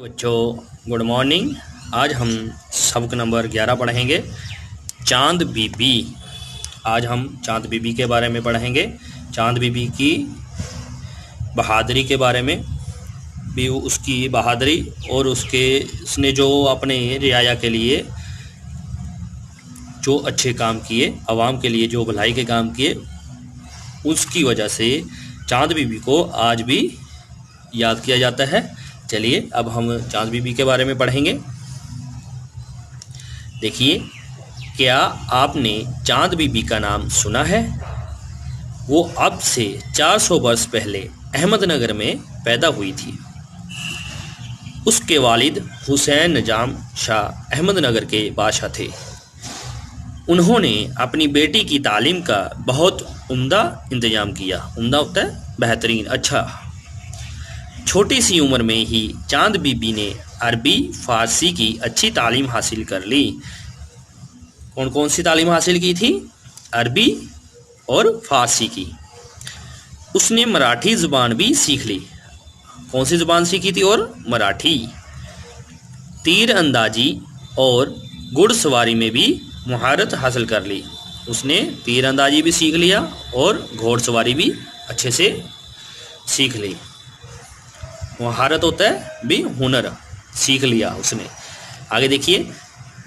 बच्चों, good morning. आज हम सबक नंबर 11 पढ़ेंगे, चांद बीबी। आज हम चांद बीबी के बारे में पढ़ेंगे, चांद बीबी की बहादुरी के बारे में भी, उसकी बहादुरी और उसने जो अपने रियाया के लिए जो अच्छे काम किए, आवाम के लिए जो भलाई के काम किए, उसकी वजह से चांद बीबी को आज भी याद किया जाता है। चलिए अब हम चांद बीबी के बारे में पढ़ेंगे। देखिए, क्या आपने चांद बीबी का नाम सुना है? वो अब से 400 वर्ष पहले अहमदनगर में पैदा हुई थी। उसके वालिद हुसैन निजाम शाह अहमदनगर के बादशाह थे। उन्होंने अपनी बेटी की तालीम का बहुत उम्दा इंतजाम किया। उम्दा होता है बेहतरीन, अच्छा। छोटी सी उम्र में ही चांद बीबी ने अरबी फारसी की अच्छी तालीम हासिल कर ली। कौन कौन सी तालीम हासिल की थी? अरबी और फारसी की। उसने मराठी ज़ुबान भी सीख ली। कौन सी ज़ुबान सीखी थी? और मराठी। तीर अंदाजी और घुड़सवारी में भी महारत हासिल कर ली। उसने तीर अंदाजी भी सीख लिया और घोड़सवारी भी अच्छे से सीख ली। महारत होता है भी हुनर, सीख लिया उसने। आगे देखिए,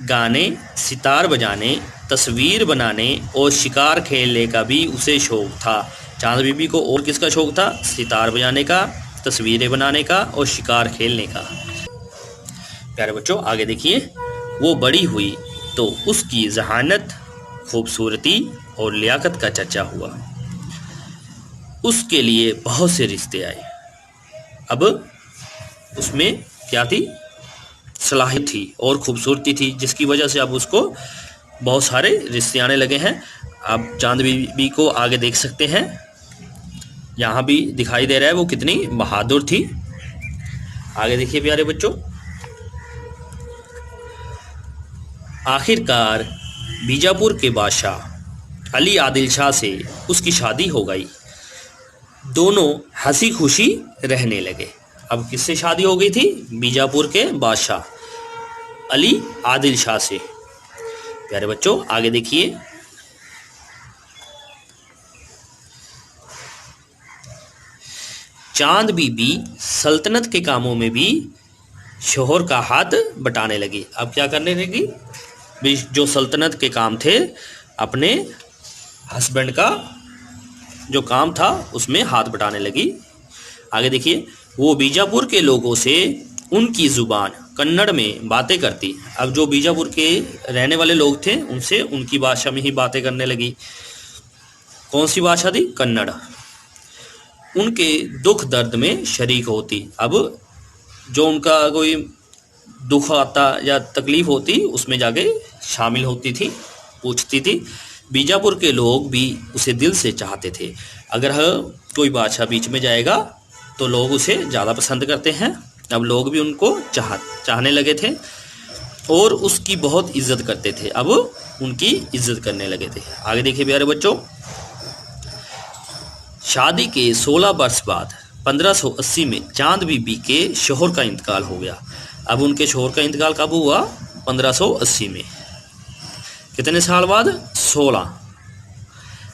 गाने, सितार बजाने, तस्वीर बनाने और शिकार खेलने का भी उसे शौक़ था। चांद बीबी को और किसका शौक़ था? सितार बजाने का, तस्वीरें बनाने का और शिकार खेलने का। प्यारे बच्चों, आगे देखिए, वो बड़ी हुई तो उसकी जहानत, खूबसूरती और लियाकत का चर्चा हुआ। उसके लिए बहुत से रिश्ते आए। अब उसमें क्या थी? सलाहियत थी और खूबसूरती थी, जिसकी वजह से अब उसको बहुत सारे रिश्ते आने लगे हैं। आप चांद बीबी को आगे देख सकते हैं, यहाँ भी दिखाई दे रहा है वो कितनी बहादुर थी। आगे देखिए प्यारे बच्चों, आखिरकार बीजापुर के बादशाह अली आदिल शाह से उसकी शादी हो गई। दोनों हंसी खुशी रहने लगे। अब किससे शादी हो गई थी? बीजापुर के बादशाह अली आदिल शाह से। प्यारे बच्चों, आगे देखिए, चांद बीबी सल्तनत के कामों में भी शोहर का हाथ बटाने लगी। अब क्या करने लगी? जो सल्तनत के काम थे, अपने हस्बैंड का जो काम था उसमें हाथ बटाने लगी। आगे देखिए, वो बीजापुर के लोगों से उनकी ज़ुबान कन्नड़ में बातें करती। अब जो बीजापुर के रहने वाले लोग थे उनसे उनकी भाषा में ही बातें करने लगी। कौन सी भाषा थी? कन्नड़। उनके दुख दर्द में शरीक होती। अब जो उनका कोई दुख आता या तकलीफ होती उसमें जाके शामिल होती थी, पूछती थी। बीजापुर के लोग भी उसे दिल से चाहते थे। अगर कोई बादशाह बीच में जाएगा तो लोग उसे ज़्यादा पसंद करते हैं। अब लोग भी उनको चाहने लगे थे और उसकी बहुत इज्जत करते थे। अब उनकी इज्जत करने लगे थे। आगे देखिए प्यारे बच्चों, शादी के 16 वर्ष बाद 1580 में चांद बीबी के शोहर का इंतकाल हो गया। अब उनके शोहर का इंतकाल कब हुआ? 1580 में। कितने साल बाद? 16।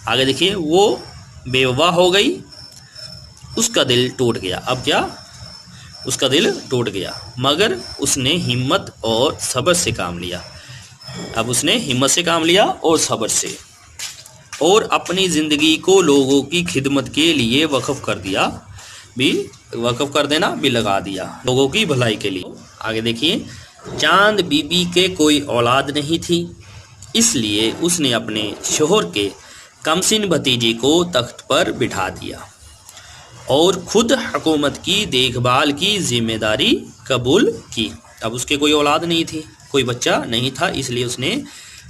आगे देखिए, वो बेवफा हो गई। उसका दिल टूट गया। अब क्या? उसका दिल टूट गया, मगर उसने हिम्मत और सब्र से काम लिया। अब उसने हिम्मत से काम लिया और सब्र से, और अपनी ज़िंदगी को लोगों की खिदमत के लिए वक्फ कर दिया। भी वक्फ कर देना भी लगा दिया, लोगों की भलाई के लिए। आगे देखिए, चांद बीबी के कोई औलाद नहीं थी, इसलिए उसने अपने शोहर के कमसिन भतीजे को तख्त पर बिठा दिया और खुद हुकूमत की देखभाल की जिम्मेदारी कबूल की। अब उसके कोई औलाद नहीं थी, कोई बच्चा नहीं था, इसलिए उसने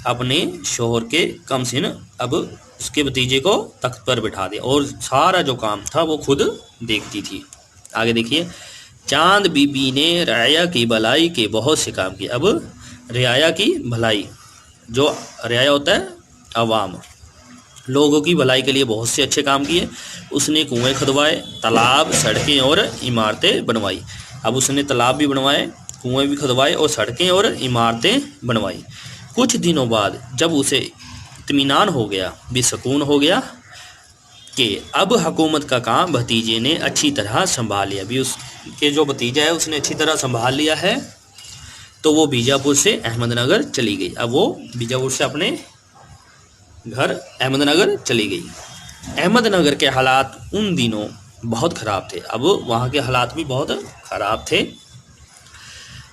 अपने शोहर के कमसिन, अब उसके भतीजे को तख्त पर बिठा दिया और सारा जो काम था वो खुद देखती थी। आगे देखिए, चांद बीबी ने रियाया की भलाई के बहुत से काम किए। अब रियाया की भलाई, जो रियाया होता है अवाम, लोगों की भलाई के लिए बहुत से अच्छे काम किए। उसने कुएं खुदवाए, तालाब, सड़कें और इमारतें बनवाई। अब उसने तालाब भी बनवाए, कुएं भी खुदवाए और सड़कें और इमारतें बनवाई। कुछ दिनों बाद जब उसे इत्मीनान हो गया, भी सुकून हो गया कि अब हुकूमत का काम भतीजे ने अच्छी तरह संभाल लिया, भी उसके जो भतीजा है उसने अच्छी तरह संभाल लिया है, तो वो बीजापुर से अहमदनगर चली गई। अब वो बीजापुर से अपने घर अहमदनगर चली गई। अहमदनगर के हालात उन दिनों बहुत ख़राब थे। अब वहाँ के हालात भी बहुत ख़राब थे।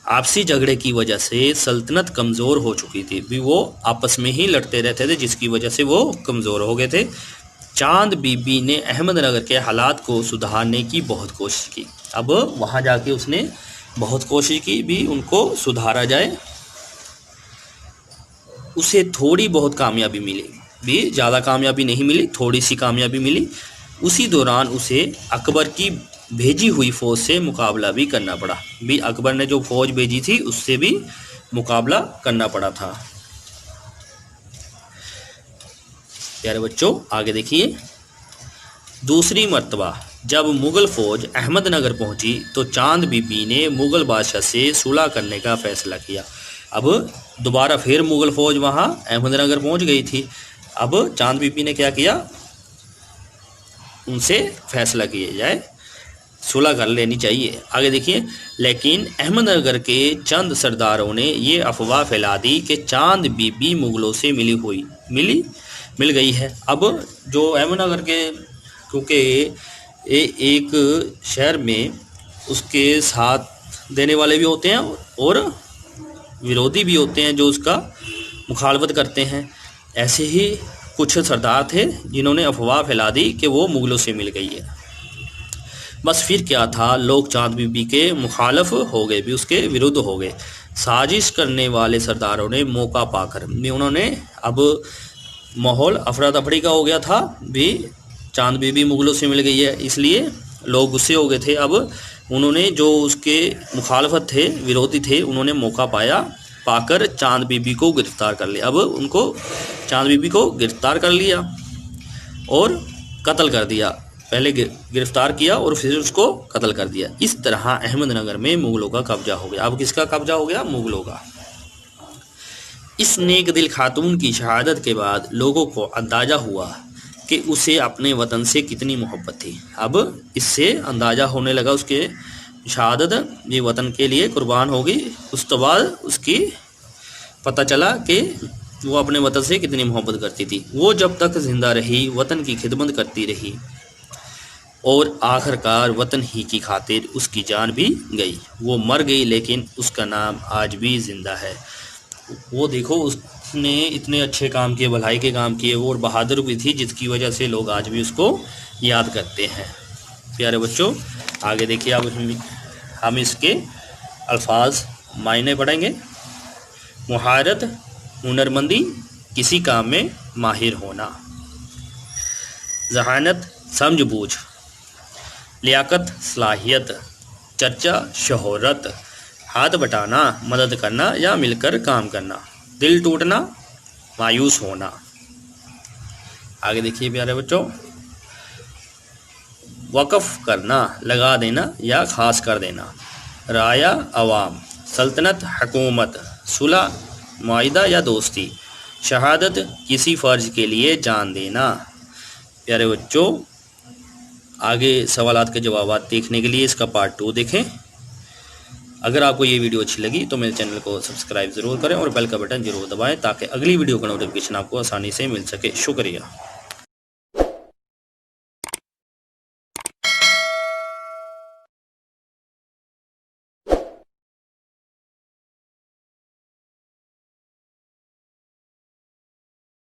आपसी झगड़े की वजह से सल्तनत कमज़ोर हो चुकी थी, भी वो आपस में ही लड़ते रहते थे, जिसकी वजह से वो कमज़ोर हो गए थे। चांद बीबी ने अहमदनगर के हालात को सुधारने की बहुत कोशिश की। अब वहाँ जाके उसने बहुत कोशिश की भी उनको सुधारा जाए। उसे थोड़ी बहुत कामयाबी मिली, भी ज़्यादा कामयाबी नहीं मिली, थोड़ी सी कामयाबी मिली। उसी दौरान उसे अकबर की भेजी हुई फ़ौज से मुकाबला भी करना पड़ा, भी अकबर ने जो फ़ौज भेजी थी उससे भी मुकाबला करना पड़ा था। प्यारे बच्चों आगे देखिए। दूसरी मर्तबा जब मुग़ल फ़ौज अहमदनगर पहुंची तो चांद बीबी ने मुग़ल बादशाह से सुलह करने का फ़ैसला किया। अब दोबारा फिर मुग़ल फ़ौज वहाँ अहमदनगर पहुंच गई थी। अब चांद बीबी ने क्या किया, उनसे फैसला किया जाए, सुलह कर लेनी चाहिए। आगे देखिए। लेकिन अहमदनगर के चंद सरदारों ने ये अफवाह फैला दी कि चांद बीबी मुग़लों से मिल गई है। अब जो अहमदनगर के, क्योंकि एक शहर में उसके साथ देने वाले भी होते हैं और विरोधी भी होते हैं जो उसका मुखालफत करते हैं, ऐसे ही कुछ सरदार थे जिन्होंने अफवाह फैला दी कि वो मुग़लों से मिल गई है। बस फिर क्या था, लोग चांद बीबी के मुखालफ हो गए, भी उसके विरुद्ध हो गए। साजिश करने वाले सरदारों ने मौका पाकर भी उन्होंने, अब माहौल अफरा तफरी का हो गया था, भी चांद बीबी मुग़लों से मिल गई है, इसलिए लोग गुस्से हो गए थे। अब उन्होंने जो उसके मुखालफत थे, विरोधी थे, उन्होंने मौका पाकर चांद बीबी को गिरफ्तार कर लिया। अब उनको चांद बीबी को गिरफ्तार कर लिया और कत्ल कर दिया। पहले गिरफ्तार किया और फिर उसको कत्ल कर दिया। इस तरह अहमदनगर में मुग़लों का कब्जा हो गया। अब किसका कब्जा हो गया? मुग़लों का। इस नेक दिल खातून की शहादत के बाद लोगों को अंदाज़ा हुआ कि उसे अपने वतन से कितनी मोहब्बत थी। अब इससे अंदाज़ा होने लगा उसके शहादत ये वतन के लिए कुर्बान हो गई। उसके बाद उसकी पता चला कि वो अपने वतन से कितनी मोहब्बत करती थी। वो जब तक ज़िंदा रही वतन की खिदमत करती रही और आखिरकार वतन ही की खातिर उसकी जान भी गई। वो मर गई लेकिन उसका नाम आज भी ज़िंदा है। वो देखो, उसने इतने अच्छे काम किए, भलाई के काम किए, वो और बहादुर भी थी, जिसकी वजह से लोग आज भी उसको याद करते हैं। प्यारे बच्चों आगे देखिए। अब हम इसके अल्फाज मायने पढ़ेंगे। मुहारत, हुनरमंदी, किसी काम में माहिर होना। जहानत, समझबूझ। लियाकत, सलाहियत। चर्चा, शोहरत। हाथ बटाना, मदद करना या मिलकर काम करना। दिल टूटना, मायूस होना। आगे देखिए प्यारे बच्चों। वक़्फ़ करना, लगा देना या ख़ास कर देना। राया, अवाम। सल्तनत, हुकूमत। सुलह, मुआहिदा या दोस्ती। शहादत, किसी फ़र्ज के लिए जान देना। प्यारे बच्चों आगे सवालात के जवाब देखने के लिए इसका पार्ट 2 देखें। अगर आपको ये वीडियो अच्छी लगी तो मेरे चैनल को सब्सक्राइब ज़रूर करें और बेल का बटन ज़रूर दबाएं ताकि अगली वीडियो का नोटिफिकेशन आपको आसानी से मिल सके। शुक्रिया।